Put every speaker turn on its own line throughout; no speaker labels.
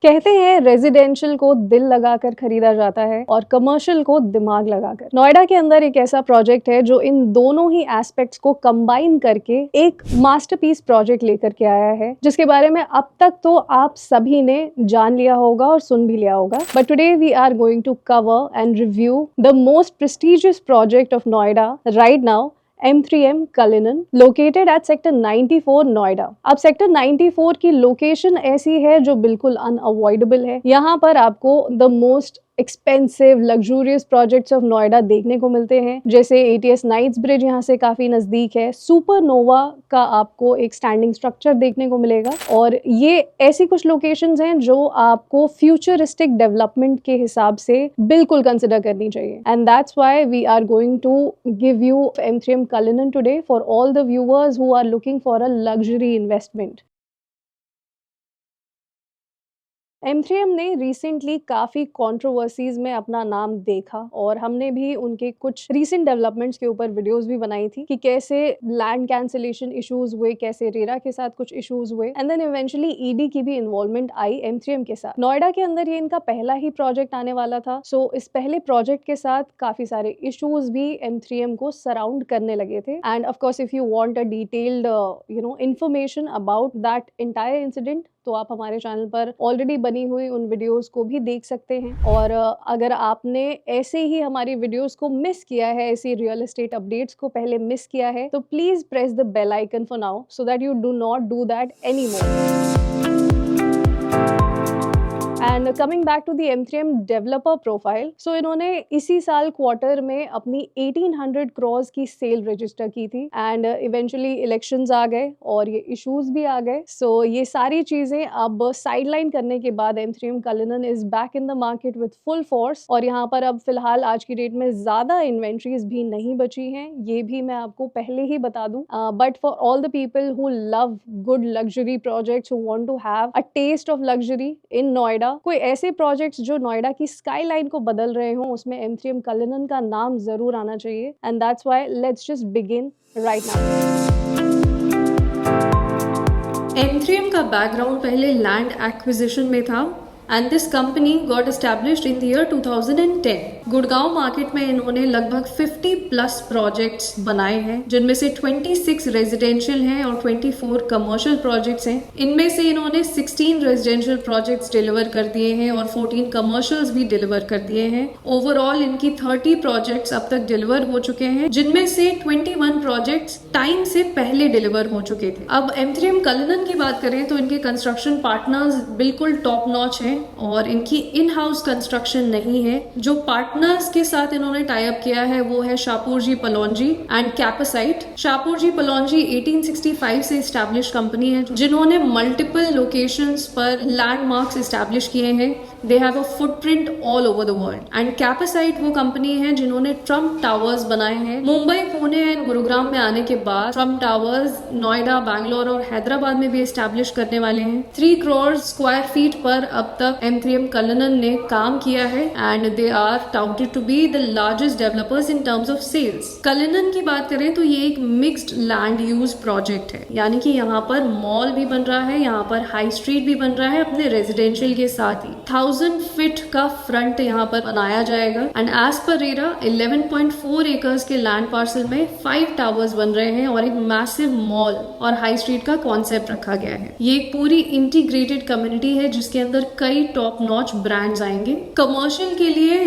कहते हैं रेजिडेंशियल को दिल लगाकर खरीदा जाता है और कमर्शियल को दिमाग लगाकर। नोएडा के अंदर एक ऐसा प्रोजेक्ट है जो इन दोनों ही एस्पेक्ट्स को कंबाइन करके एक मास्टरपीस प्रोजेक्ट लेकर के आया है, जिसके बारे में अब तक तो आप सभी ने जान लिया होगा और सुन भी लिया होगा। But today we are going to cover and review the most prestigious project of Noida right now, M3M Cullinan, located at sector 94 Noida. अब सेक्टर 94 की लोकेशन ऐसी है जो बिल्कुल अनअवॉइडेबल है। यहाँ पर आपको the most expensive luxurious projects of Noida देखने को मिलते हैं, जैसे ATS नाइट्स ब्रिज यहाँ से काफी नजदीक है। सुपरनोवा का आपको एक स्टैंडिंग स्ट्रक्चर देखने को मिलेगा और ये ऐसी कुछ लोकेशंस हैं जो आपको फ्यूचरिस्टिक डेवलपमेंट के हिसाब से बिल्कुल कंसिडर करनी चाहिए। And that's why we are going to give you M3M Cullinan today for all the viewers who are looking for a luxury investment. M3M ने रिसेंटली काफ़ी कंट्रोवर्सीज में अपना नाम देखा और हमने भी उनके कुछ रीसेंट डेवलपमेंट्स के ऊपर वीडियोस भी बनाई थी कि कैसे लैंड कैंसिलेशन इश्यूज हुए, कैसे रेरा के साथ कुछ इश्यूज हुए एंड देन इवेंचुअली ED की भी इन्वॉल्वमेंट आई M3M के साथ। नोएडा के अंदर ये इनका पहला ही प्रोजेक्ट आने वाला था, सो इस पहले प्रोजेक्ट के साथ काफ़ी सारे इश्यूज भी M3M को सराउंड करने लगे थे। And of course if you want a detailed information about that entire incident तो आप हमारे चैनल पर ऑलरेडी बनी हुई उन वीडियोस को भी देख सकते हैं। और अगर आपने ऐसे ही हमारी वीडियोस को मिस किया है, ऐसी रियल एस्टेट अपडेट्स को पहले मिस किया है, तो please press the bell icon for now so that you do not do that any more. And coming back to the M3M developer profile, so इन्होंने इसी साल क्वार्टर में अपनी 1800 करोड़ की सेल रजिस्टर की थी एंड इवेंचुअली इलेक्शंस आ गए और ये इश्यूज भी आ गए। सो ये सारी चीजें अब साइडलाइन करने के बाद M3M Cullinan is back in the market with full force और यहाँ पर अब फिलहाल आज की डेट में ज्यादा इन्वेंट्रीज भी नहीं बची हैं, ये भी मैं आपको पहले ही बता दूं। But for all the people who love good luxury projects, who want to have a taste of luxury in Noida, कोई ऐसे प्रोजेक्ट्स जो नोएडा की स्काईलाइन को बदल रहे हों, उसमें M3M Cullinan का नाम जरूर आना चाहिए। And that's why let's just begin right now. M3M का बैकग्राउंड पहले लैंड एक्विजिशन में था and this company got established in the year 2010. Gurgaon market में इन्होंने लगभग 50 प्लस प्रोजेक्ट्स बनाए हैं, जिनमें से 26 रेजिडेंशियल हैं और 24 कमर्शियल प्रोजेक्ट्स हैं। इनमें से इन्होंने 16 रेजिडेंशियल प्रोजेक्ट्स डिलीवर कर दिए हैं और 14 कमर्शियल्स भी डिलीवर कर दिए हैं। ओवरऑल इनकी 30 प्रोजेक्ट्स अब तक डिलीवर हो चुके हैं, जिनमें से 21 प्रोजेक्ट्स टाइम से पहले डिलीवर हो चुके थे। अब M3M Cullinan की बात करें तो इनके कंस्ट्रक्शन पार्टनर्स बिल्कुल टॉप नॉच हैं और इनकी इन हाउस कंस्ट्रक्शन नहीं है। जो पार्टनर्स के साथ इन्होंने टाई अप किया है वो है शाहपुरजी पलौंजी एंड कैपेसाइट। शाहपुरजी पलौंजी 1865 से एस्टैब्लिश कंपनी है, जिन्होंने मल्टीपल लोकेशंस पर लैंडमार्क्स एस्टैब्लिश किए हैं। They have a footprint all over the world. And Capacite वो कंपनी है जिन्होंने ट्रम्प टावर्स बनाए हैं। मुंबई, पुणे एंड गुरुग्राम में आने के बाद ट्रम्प टावर्स नोएडा, बैंगलोर और हैदराबाद में भी एस्टैब्लिश करने वाले हैं। 3 करोड़ स्क्वायर फीट पर अब तक M3M Cullinan ने काम किया है and they are touted to be the largest developers in terms of sales. Cullinan की बात करें तो ये एक मिक्स्ड लैंड यूज प्रोजेक्ट है, यानी कि यहाँ पर मॉल भी बन रहा है, यहाँ पर हाई स्ट्रीट भी बन रहा है अपने रेजिडेंशियल के साथ ही। 1000 फीट का फ्रंट यहाँ पर बनाया जाएगा and as per RERA 11.4 acres के लैंड पार्सल में 5 टावर्स बन रहे हैं और एक मैसिव मॉल और हाई स्ट्रीट का कॉन्सेप्ट रखा गया है। ये एक पूरी इंटीग्रेटेड कम्युनिटी है जिसके अंदर कई टॉप नॉच ब्रांड्स आएंगे। कमर्शियल के लिए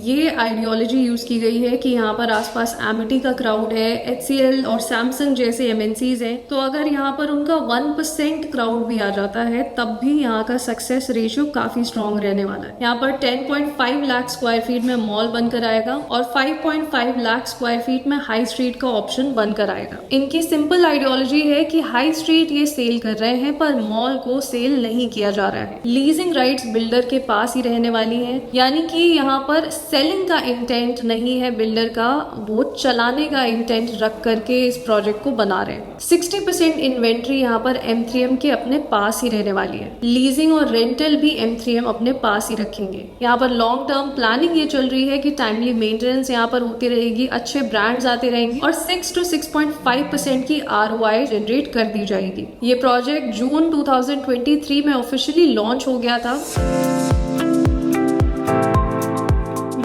ये आइडियोलॉजी यूज की गई है कि यहाँ पर आसपास एमिटी का क्राउड है, HCL और सैमसंग जैसे MNCs हैं, तो अगर यहाँ पर उनका 1% क्राउड भी आ जाता है तब भी यहाँ का सक्सेस रेशियो काफी स्ट्रॉन्ग रहने वाला है। यहाँ पर 10.5 लाख स्क्वायर फीट में मॉल बनकर आएगा और 5.5 लाख स्क्वायर फीट में हाई स्ट्रीट का ऑप्शन बनकर आएगा। इनकी सिंपल आइडियोलॉजी है कि हाई स्ट्रीट ये सेल कर रहे हैं पर मॉल को सेल नहीं किया जा रहा है। लीजिंग राइट्स बिल्डर के पास ही रहने वाली हैं, यानी कि यहाँ पर सेलिंग का इंटेंट नहीं है बिल्डर का, वो चलाने का इंटेंट रख करके इस प्रोजेक्ट को बना रहे हैं। 60% इन्वेंट्री यहाँ पर M3M के अपने पास ही रहने वाली है। लीजिंग और रेंटल भी M3M अपने पास ही रखेंगे। यहाँ पर लॉन्ग टर्म प्लानिंग ये चल रही है कि टाइमली मेंटेनेंस यहाँ पर होती रहेगी, अच्छे ब्रांड्स आते रहेंगे और 6 to 6.5% की ROI जनरेट कर दी जाएगी। ये प्रोजेक्ट जून 2023 में ऑफिशियली लॉन्च हो गया था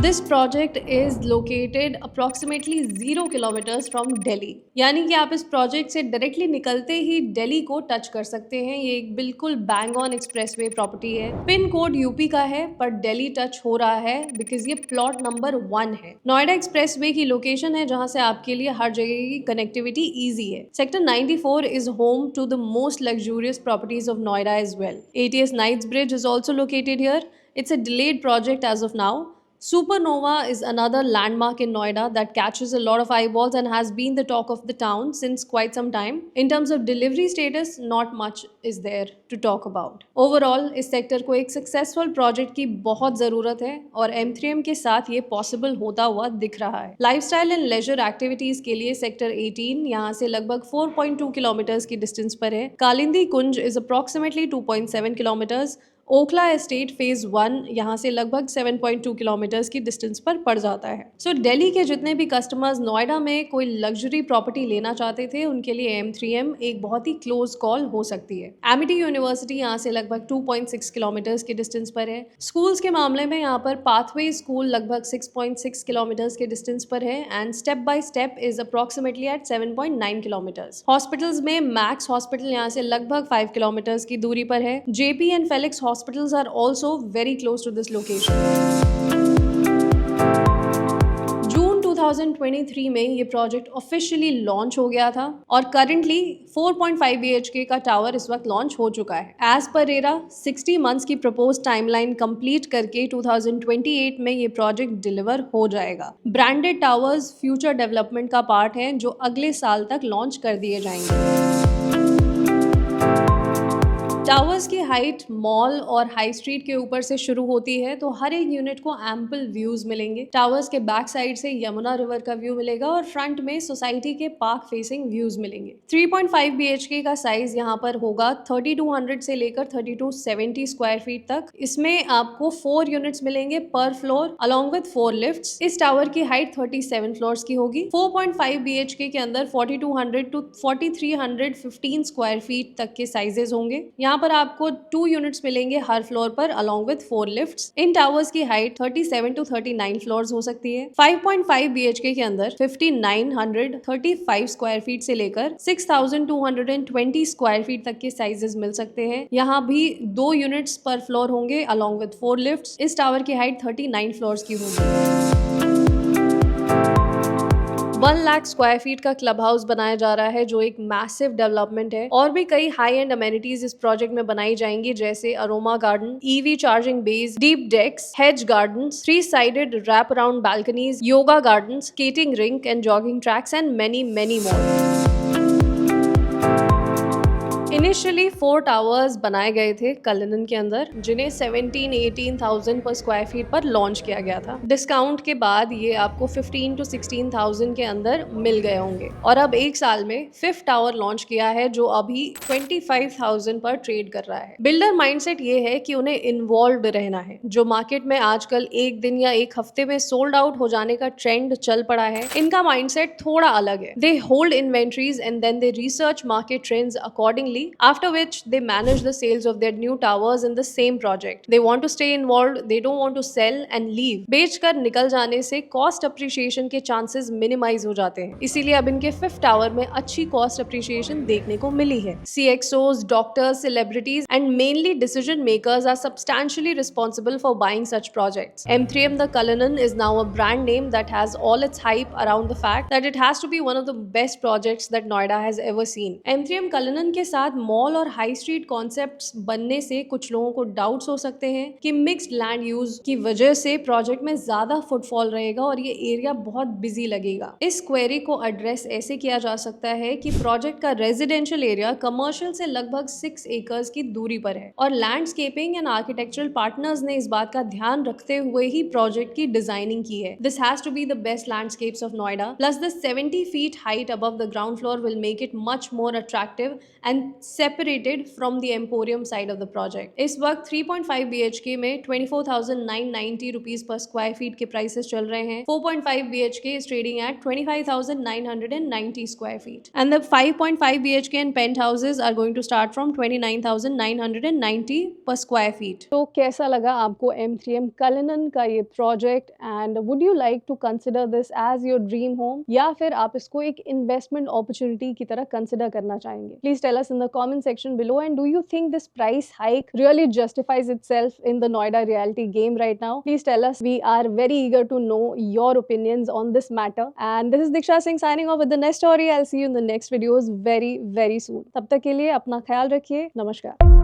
This project is located approximately 0 kilometers from Delhi. यानी कि आप इस प्रोजेक्ट से डायरेक्टली निकलते ही दिल्ली को टच कर सकते हैं। ये एक बिल्कुल बैंग ऑन एक्सप्रेसवे प्रॉपर्टी है। पिन कोड यूपी का है पर दिल्ली टच हो रहा है बिकॉज ये प्लॉट नंबर 1 है। नोएडा एक्सप्रेसवे की लोकेशन है जहां से आपके लिए हर जगह की कनेक्टिविटी ईजी है। Sector 94 is home to the most luxurious properties of Noida as well. ATS Knightsbridge is also located here. It's a delayed project as of now. Supernova is another landmark in Noida that catches a lot of eyeballs and has been the talk of the town since quite some time. In terms of delivery status, not much is there to talk about. Overall, इस sector को एक successful project की बहुत ज़रूरत है और M3M के साथ ये पॉसिबल होता हुआ दिख रहा है। लाइफस्टाइल एंड लेजर एक्टिविटीज़ के लिए सेक्टर 18 यहाँ से लगभग 4.2 किलोमीटर्स की डिस्टेंस पर है। Kalindi Kunj is approximately 2.7 kilometres. Okhla estate phase 1 यहाँ से लगभग 7.2 किलोमीटर्स की डिस्टेंस पर पड़ जाता है। सो दिल्ली के जितने भी कस्टमर्स नोएडा में कोई लग्जरी प्रॉपर्टी लेना चाहते थे उनके लिए M3M एक बहुत ही क्लोज कॉल हो सकती है। एमिटी यूनिवर्सिटी यहाँ से लगभग 2.6 किलोमीटर्स की डिस्टेंस पर है। स्कूल्स के मामले में यहाँ पर पाथवे स्कूल लगभग 6.6 किलोमीटर्स के डिस्टेंस पर है and step by step is approximately at 7.9 kilometres. Hospitals में मैक्स हॉस्पिटल यहाँ से लगभग 5 किलोमीटर्स की दूरी पर है। JP and Felix hospitals are also very close to this location. जून 2023 में ये प्रोजेक्ट ऑफिशियली लॉन्च हो गया था और करंटली 4.5 BHK का टावर इस वक्त लॉन्च हो चुका है। एज पर रेरा 60 मंथ्स की प्रपोज टाइमलाइन कंप्लीट करके 2028 में ये प्रोजेक्ट डिलीवर हो जाएगा। ब्रांडेड टावर्स फ्यूचर डेवलपमेंट का पार्ट है जो अगले साल तक लॉन्च कर दिए जाएंगे। टावर्स की हाइट मॉल और हाई स्ट्रीट के ऊपर से शुरू होती है तो हर एक यूनिट को एम्पल व्यूज मिलेंगे। टावर्स के बैक साइड से यमुना रिवर का व्यू मिलेगा और फ्रंट में सोसाइटी के पार्क फेसिंग व्यूज मिलेंगे। 3.5 BHK का साइज यहाँ पर होगा 3200 से लेकर 3270 स्क्वायर फीट तक। इसमें आपको 4 यूनिट्स मिलेंगे पर फ्लोर अलॉन्ग विद 4 लिफ्ट्स। इस टावर की हाइट 37 फ्लोर्स की होगी। 4.5 BHK के अंदर 4200 टू 4315 स्क्वायर फीट तक के साइजेस होंगे। यहाँ पर आपको 2 यूनिट्स मिलेंगे हर फ्लोर पर along with 4 lifts. In towers की हाइट 37 टू 39 फ्लोर्स हो सकती है। 5.5 BHK के अंदर 5935 स्क्वायर फीट से लेकर 6220 स्क्वायर फीट तक के साइजेस मिल सकते हैं। यहाँ भी 2 यूनिट्स पर फ्लोर होंगे अलॉन्ग विद 4 लिफ्ट्स। इस टावर की हाइट 39 फ्लोर्स की होगी। 1 लाख स्क्वायर फीट का क्लब हाउस बनाया जा रहा है जो एक मैसिव डेवलपमेंट है। और भी कई हाई एंड अमेनिटीज इस प्रोजेक्ट में बनाई जाएंगी जैसे aroma garden, EV charging bays, deep decks, hedge gardens, 3 sided wrap around balconies, yoga garden, skating rink and jogging tracks and many more. Initially 4 towers बनाए गए थे कलिनन के अंदर जिन्हें 17-18,000 पर स्क्वायर फीट पर लॉन्च किया गया था। डिस्काउंट के बाद ये आपको 15 to 16,000 के अंदर मिल गए होंगे और अब एक साल में 5th टावर लॉन्च किया है जो अभी 25,000 पर ट्रेड कर रहा है। बिल्डर माइंडसेट ये है कि उन्हें इन्वॉल्व रहना है। जो मार्केट में आजकल एक दिन या एक हफ्ते में सोल्ड आउट हो जाने का ट्रेंड चल पड़ा है, इनका माइंडसेट थोड़ा अलग है। They hold inventories and then they research market trends accordingly, after which they manage the sales of their new towers in the same project. They want to stay involved, they don't want to sell and leave. बेचकर निकल जाने से cost appreciation के chances minimize हो जाते हैं। इसीलिए अब इनके 5th टावर में अच्छी cost appreciation देखने को मिली है। CXOs, doctors, celebrities and mainly decision makers are substantially responsible for buying such projects. M3M The Cullinan is now a brand name that has all its hype around the fact that it has to be one of the best projects that Noida has ever seen. M3M Cullinan के साथ mall और high street concepts बनने से कुछ लोगों को doubts हो सकते हैं कि मिक्स्ड लैंड यूज की वजह से प्रोजेक्ट में ज्यादा फुटफॉल रहेगा और ये एरिया बहुत बिजी लगेगा। इस क्वेरी को एड्रेस ऐसे किया जा सकता है कि प्रोजेक्ट का रेजिडेंशियल एरिया कमर्शियल से लगभग 6 एकर्स की दूरी पर है और लैंडस्केपिंग एंड आर्किटेक्चरल पार्टनर्स ने इस बात का ध्यान रखते हुए ही प्रोजेक्ट की डिजाइनिंग की है। This has to be the best landscapes of Noida plus the 70 feet height above the ground floor will make it much more attractive and separated from the Emporium side of the project. इस वक्त 3.5 BHK में 24,990 rupees per square feet के prices चल रहे हैं. 4.5 BHK is trading at 25,990 square feet. And the 5.5 BHK and penthouses are going to start from 29,990 per square feet.
तो कैसा लगा आपको M3M कलिनन का ये प्रोजेक्ट, and would you like to consider this as your dream home, या फिर आप इसको एक इन्वेस्टमेंट अपॉर्चुनिटी की तरह कंसिडर करना चाहेंगे? Please tell us in the comment section below, and do you think this price hike really justifies itself in the Noida reality game right now? Please tell us. We are very eager to know your opinions on this matter. And this is Diksha Singh signing off with the next story. I'll see you in the next videos very soon. तब तक के लिए अपना ख्याल रखिए. नमस्कार.